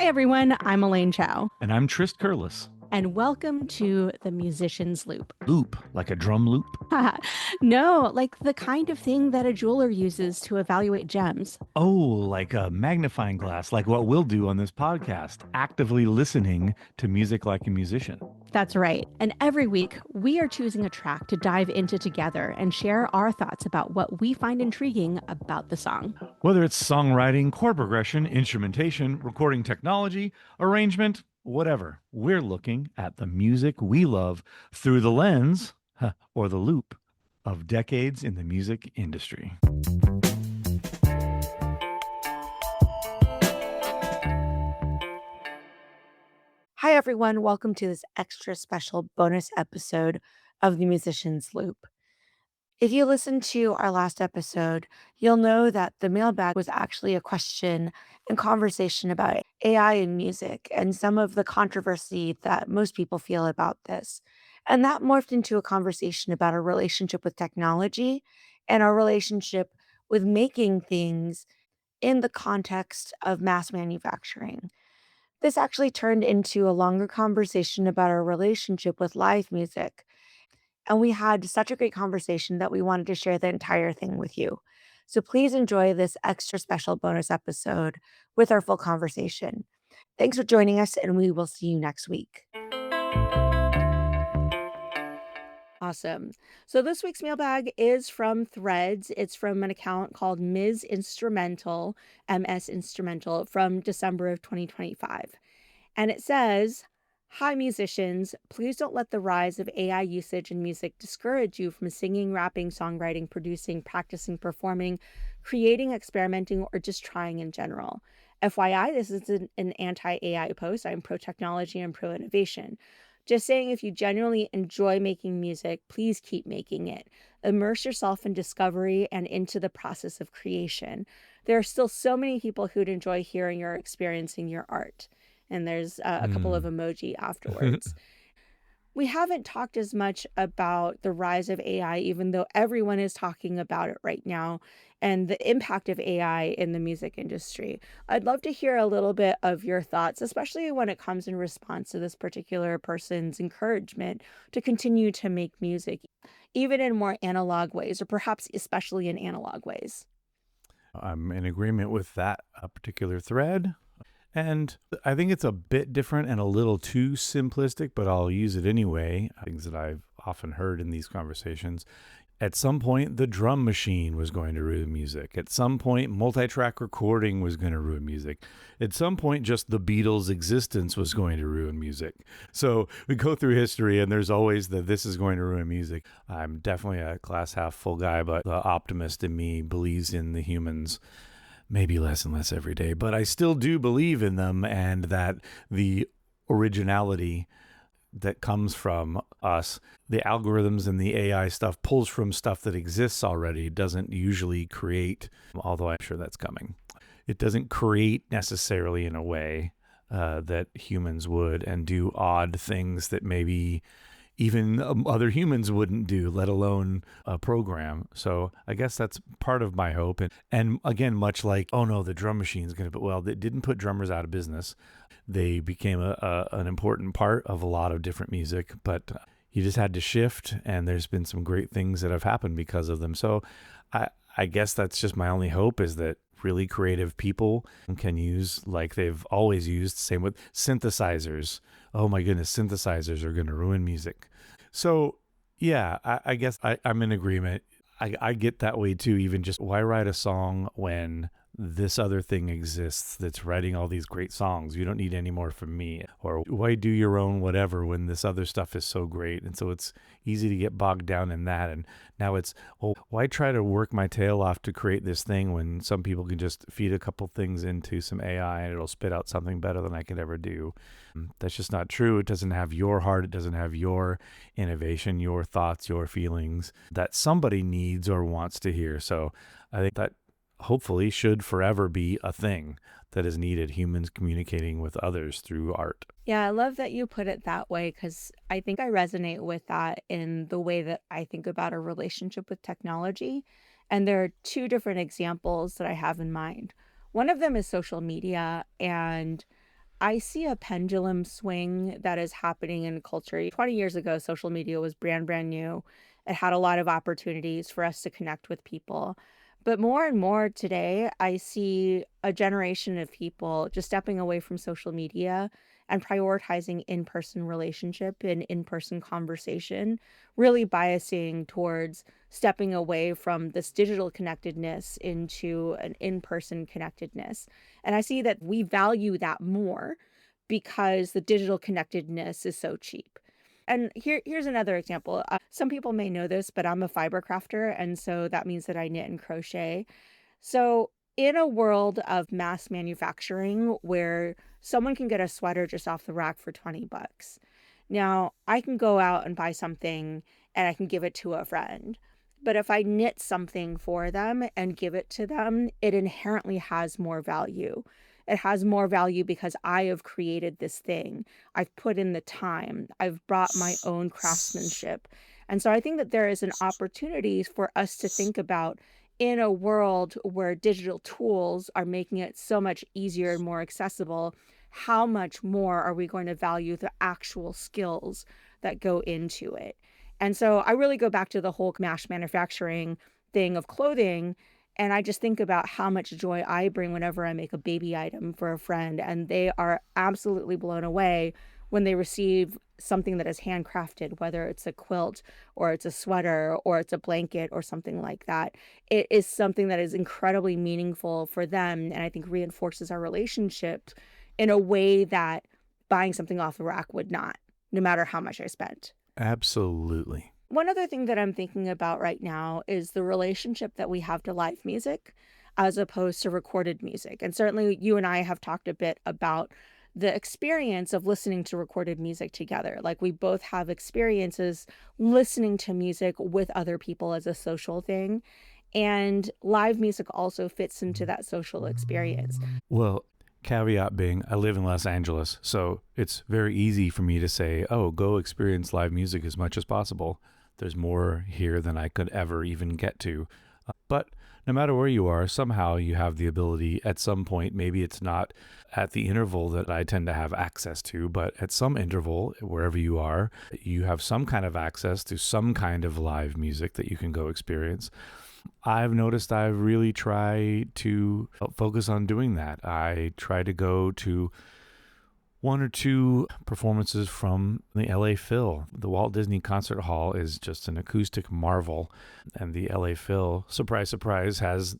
everyone, I'm Elaine Chow. And I'm Trist Curlis. And welcome to The Musician's Loop. Loop, like a drum loop? No, like the kind of thing that a jeweler uses to evaluate gems. Oh, like a magnifying glass, like what we'll do on this podcast, actively listening to music like a musician. That's right. And every week, we are choosing a track to dive into together and share our thoughts about what we find intriguing about the song. Whether it's songwriting, chord progression, instrumentation, recording technology, arrangement, whatever, we're looking at the music we love through the lens, or the loop, of decades in the music industry. Hi, everyone. Welcome to this extra special bonus episode of The Musician's Loop. If you listened to our last episode, you'll know that the mailbag was actually a question and conversation about AI in music and some of the controversy that most people feel about this. And that morphed into a conversation about our relationship with technology and our relationship with making things in the context of mass manufacturing. This actually turned into a longer conversation about our relationship with live music. And we had such a great conversation that we wanted to share the entire thing with you. So please enjoy this extra special bonus episode with our full conversation. Thanks for joining us, and we will see you next week. Awesome. So this week's mailbag is from Threads. It's from an account called Ms. Instrumental, MS Instrumental, from December of 2025. And it says, "Hi, musicians. Please don't let the rise of AI usage in music discourage you from singing, rapping, songwriting, producing, practicing, performing, creating, experimenting, or just trying in general. FYI, this is an anti-AI post. I'm pro-technology and pro-innovation. Just saying, if you genuinely enjoy making music, please keep making it. Immerse yourself in discovery and into the process of creation. There are still so many people who'd enjoy hearing or experiencing your art." And there's a couple of emoji afterwards. We haven't talked as much about the rise of AI, even though everyone is talking about it right now, and the impact of AI in the music industry. I'd love to hear a little bit of your thoughts, especially when it comes in response to this particular person's encouragement to continue to make music, even in more analog ways, or perhaps especially in analog ways. I'm in agreement with that particular thread. And I think it's a bit different and a little too simplistic, but I'll use it anyway. Things that I've often heard in these conversations. At some point, the drum machine was going to ruin music. At some point, multi-track recording was going to ruin music. At some point, just the Beatles' existence was going to ruin music. So we go through history, and there's always this is going to ruin music. I'm definitely a glass half full guy, but the optimist in me believes in the humans. Maybe less and less every day, but I still do believe in them, and that the originality that comes from us, the algorithms and the AI stuff pulls from stuff that exists already, doesn't usually create, although I'm sure that's coming. It doesn't create necessarily in a way that humans would, and do odd things that maybe even other humans wouldn't do, let alone a program. So I guess that's part of my hope. And again, much like, oh no, the drum machine's going to, but well, they didn't put drummers out of business. They became an important part of a lot of different music, but you just had to shift, and there's been some great things that have happened because of them. So I guess that's just my only hope, is that really creative people can use, like they've always used, same with synthesizers. Oh my goodness, synthesizers are going to ruin music. So yeah, I guess I'm in agreement. I get that way too. Even just, why write a song when this other thing exists that's writing all these great songs? You don't need any more from me. Or why do your own whatever when this other stuff is so great? And so it's easy to get bogged down in that. And now it's, well, why try to work my tail off to create this thing when some people can just feed a couple things into some AI and it'll spit out something better than I could ever do? That's just not true. It doesn't have your heart. It doesn't have your innovation, your thoughts, your feelings that somebody needs or wants to hear. So I think that hopefully should forever be a thing that is needed, humans communicating with others through art. Yeah, I love that you put it that way, because I think I resonate with that in the way that I think about a relationship with technology. And there are two different examples that I have in mind. One of them is social media, and I see a pendulum swing that is happening in culture. 20 years ago, social media was brand new. It had a lot of opportunities for us to connect with people. But more and more today, I see a generation of people just stepping away from social media and prioritizing in-person relationship and in-person conversation, really biasing towards stepping away from this digital connectedness into an in-person connectedness. And I see that we value that more because the digital connectedness is so cheap. And here's another example. Some people may know this, but I'm a fiber crafter, and so that means that I knit and crochet. So, in a world of mass manufacturing where someone can get a sweater just off the rack for 20 bucks. Now, I can go out and buy something and I can give it to a friend. But if I knit something for them and give it to them, it inherently has more value. It has more value because I have created this thing. I've put in the time. I've brought my own craftsmanship. And so I think that there is an opportunity for us to think about, in a world where digital tools are making it so much easier and more accessible, how much more are we going to value the actual skills that go into it? And so I really go back to the whole mass manufacturing thing of clothing. And I just think about how much joy I bring whenever I make a baby item for a friend. And they are absolutely blown away when they receive something that is handcrafted, whether it's a quilt or it's a sweater or it's a blanket or something like that. It is something that is incredibly meaningful for them, and I think reinforces our relationship in a way that buying something off the rack would not, no matter how much I spent. Absolutely. One other thing that I'm thinking about right now is the relationship that we have to live music as opposed to recorded music. And certainly you and I have talked a bit about the experience of listening to recorded music together. Like, we both have experiences listening to music with other people as a social thing. And live music also fits into that social experience. Well, caveat being, I live in Los Angeles, so it's very easy for me to say, oh, go experience live music as much as possible. There's more here than I could ever even get to. But no matter where you are, somehow you have the ability at some point, maybe it's not at the interval that I tend to have access to, but at some interval, wherever you are, you have some kind of access to some kind of live music that you can go experience. I've noticed I really try to focus on doing that. I try to go to one or two performances from the LA Phil. The Walt Disney Concert Hall is just an acoustic marvel, and the LA Phil, surprise, surprise, has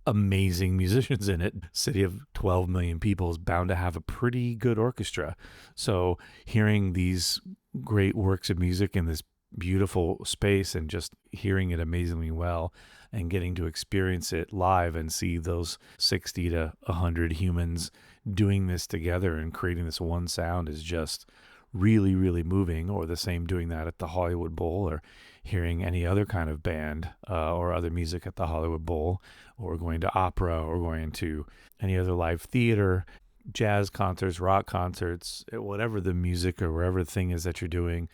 amazing musicians in it. City of 12 million people is bound to have a pretty good orchestra. So hearing these great works of music in this beautiful space and just hearing it amazingly well and getting to experience it live and see those 60 to 100 humans doing this together and creating this one sound is just really, really moving. Or the same doing that at the Hollywood Bowl, or hearing any other kind of band or other music at the Hollywood Bowl, or going to opera, or going to any other live theater, jazz concerts, rock concerts, whatever the music or wherever the thing is that you're doing.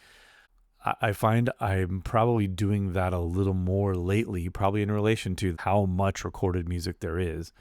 I find I'm probably doing that a little more lately, probably in relation to how much recorded music there is.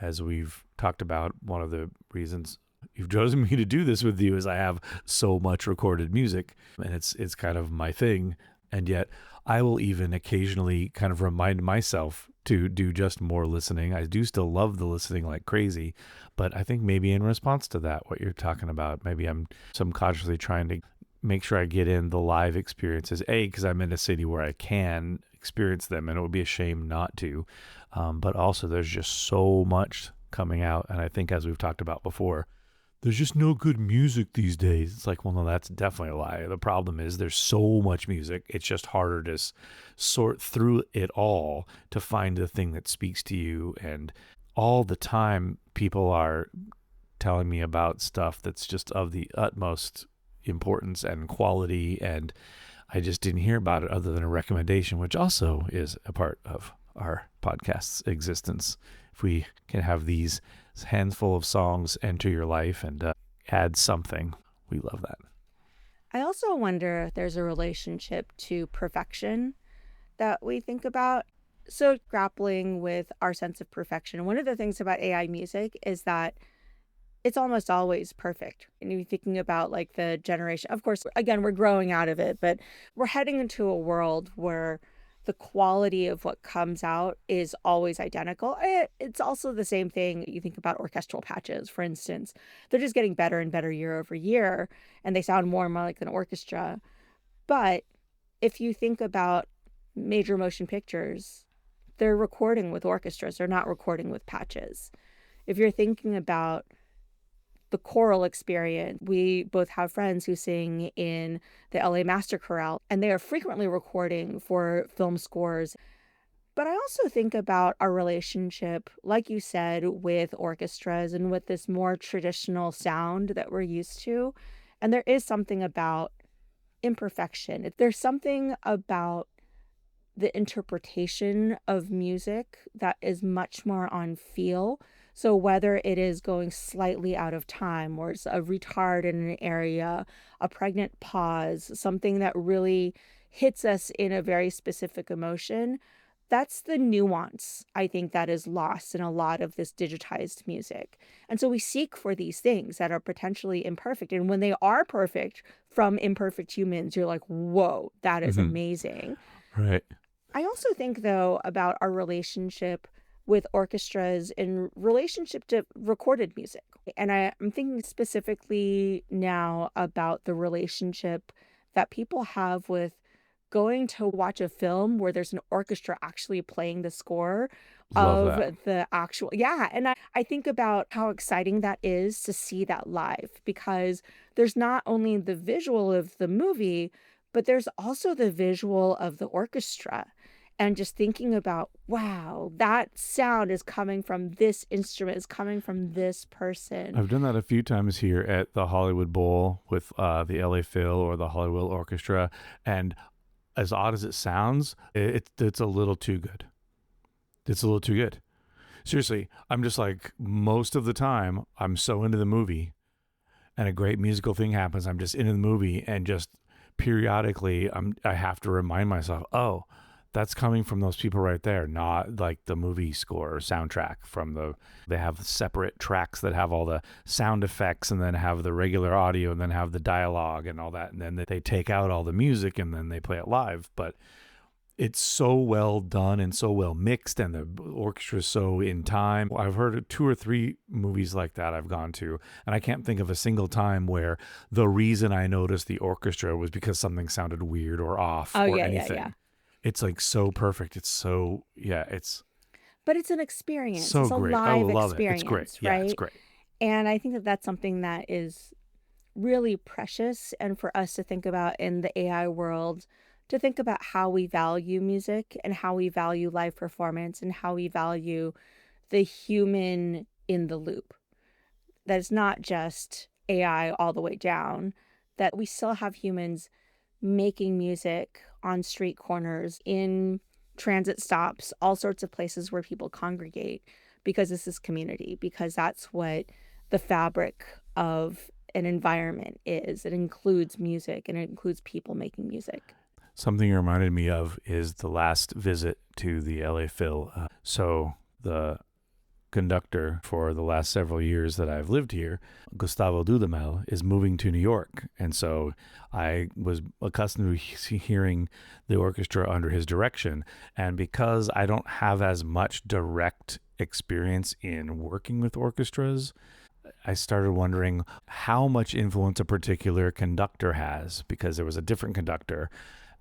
As we've talked about, one of the reasons you've chosen me to do this with you is I have so much recorded music, and it's kind of my thing. And yet I will even occasionally kind of remind myself to do just more listening. I do still love the listening like crazy, but I think maybe in response to that, what you're talking about, maybe I'm subconsciously trying to make sure I get in the live experiences, because I'm in a city where I can experience them, and it would be a shame not to. But also there's just so much coming out. And I think, as we've talked about before, there's just no good music these days. It's like, well, no, that's definitely a lie. The problem is there's so much music. It's just harder to sort through it all to find the thing that speaks to you. And all the time people are telling me about stuff that's just of the utmost importance and quality, and I just didn't hear about it other than a recommendation, which also is a part of our podcast's existence. If we can have these handful of songs enter your life and add something, we love that. I also wonder if there's a relationship to perfection that we think about. So, grappling with our sense of perfection, one of the things about AI music is that it's almost always perfect. And you're thinking about like the generation, of course, again, we're growing out of it, but we're heading into a world where the quality of what comes out is always identical. It's also the same thing. You think about orchestral patches, for instance, they're just getting better and better year over year, and they sound more and more like an orchestra. But if you think about major motion pictures, they're recording with orchestras, they're not recording with patches. If you're thinking about the choral experience, we both have friends who sing in the LA Master Chorale, and they are frequently recording for film scores. But I also think about our relationship, like you said, with orchestras and with this more traditional sound that we're used to. And there is something about imperfection. There's something about the interpretation of music that is much more on feel. So whether it is going slightly out of time or it's a retard in an area, a pregnant pause, something that really hits us in a very specific emotion, that's the nuance I think that is lost in a lot of this digitized music. And so we seek for these things that are potentially imperfect. And when they are perfect from imperfect humans, you're like, whoa, that is Hmm. amazing. Right. I also think, though, about our relationship with orchestras in relationship to recorded music. And I'm thinking specifically now about the relationship that people have with going to watch a film where there's an orchestra actually playing the score Love of that. the actual, yeah. And I think about how exciting that is to see that live, because there's not only the visual of the movie, but there's also the visual of the orchestra. And just thinking about, wow, that sound is coming from this instrument, is coming from this person. I've done that a few times here at the Hollywood Bowl with the LA Phil or the Hollywood Orchestra. And as odd as it sounds, it's a little too good. It's a little too good. Seriously, I'm just like, most of the time, I'm so into the movie and a great musical thing happens. I'm just into the movie, and just periodically, I have to remind myself, oh, that's coming from those people right there, not like the movie score or soundtrack from the. They have separate tracks that have all the sound effects, and then have the regular audio, and then have the dialogue and all that, and then they take out all the music and then they play it live. But it's so well done and so well mixed, and the orchestra is so in time. I've heard of 2 or 3 movies like that I've gone to, and I can't think of a single time where the reason I noticed the orchestra was because something sounded weird or off Oh, or yeah, yeah, yeah. anything. It's like so perfect. It's so, yeah, it's But it's an experience. so It's a great. Oh, live love it. It's great. experience, Yeah, it's right? great. And I think that that's something that is really precious, and for us to think about in the AI world, to think about how we value music and how we value live performance and how we value the human in the loop. That it's not just AI all the way down, that we still have humans making music on street corners, in transit stops, all sorts of places where people congregate, because this is community, because that's what the fabric of an environment is. It includes music and it includes people making music. Something you reminded me of is the last visit to the LA Phil. So the conductor for the last several years that I've lived here, Gustavo Dudamel, is moving to New York. And so I was accustomed to hearing the orchestra under his direction. And because I don't have as much direct experience in working with orchestras, I started wondering how much influence a particular conductor has, because there was a different conductor.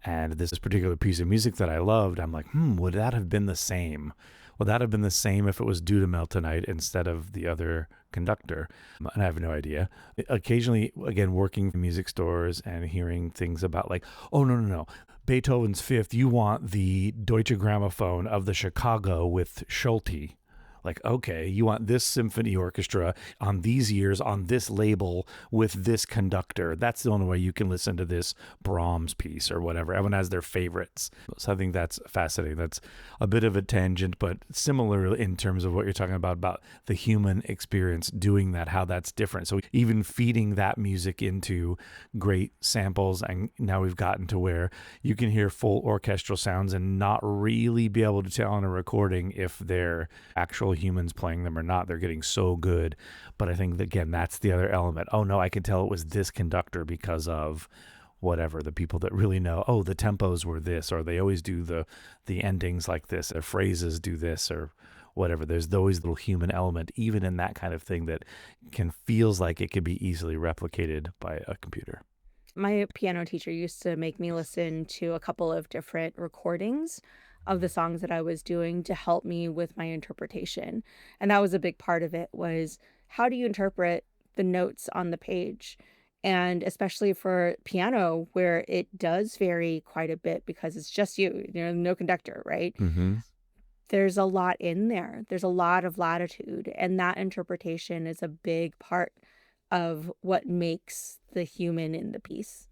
And this particular piece of music that I loved, I'm like, would that have been the same? Would that have been the same if it was Dudamel tonight instead of the other conductor? And I have no idea. Occasionally, again, working in music stores and hearing things about like, oh, no. Beethoven's Fifth, you want the Deutsche Grammophon of the Chicago with Schulte. Like, okay, you want this symphony orchestra on these years on this label with this conductor. That's the only way you can listen to this Brahms piece or whatever. Everyone has their favorites. So I think that's fascinating. That's a bit of a tangent, but similar in terms of what you're talking about the human experience doing that, how that's different. So even feeding that music into great samples, and now we've gotten to where you can hear full orchestral sounds and not really be able to tell on a recording if they're actual humans playing them or not. They're getting so good. But I think that, again, that's the other element. Oh no, I can tell it was this conductor because of whatever. The people that really know, oh, the tempos were this, or they always do the endings like this, or phrases do this, or whatever. There's always a little human element, even in that kind of thing that can feels like it could be easily replicated by a computer. My piano teacher used to make me listen to a couple of different recordings of the songs that I was doing to help me with my interpretation. And that was a big part of it was how do you interpret the notes on the page? And especially for piano, where it does vary quite a bit because it's just no conductor, right? Mm-hmm. There's a lot in there. There's a lot of latitude, and that interpretation is a big part of what makes the human in the piece.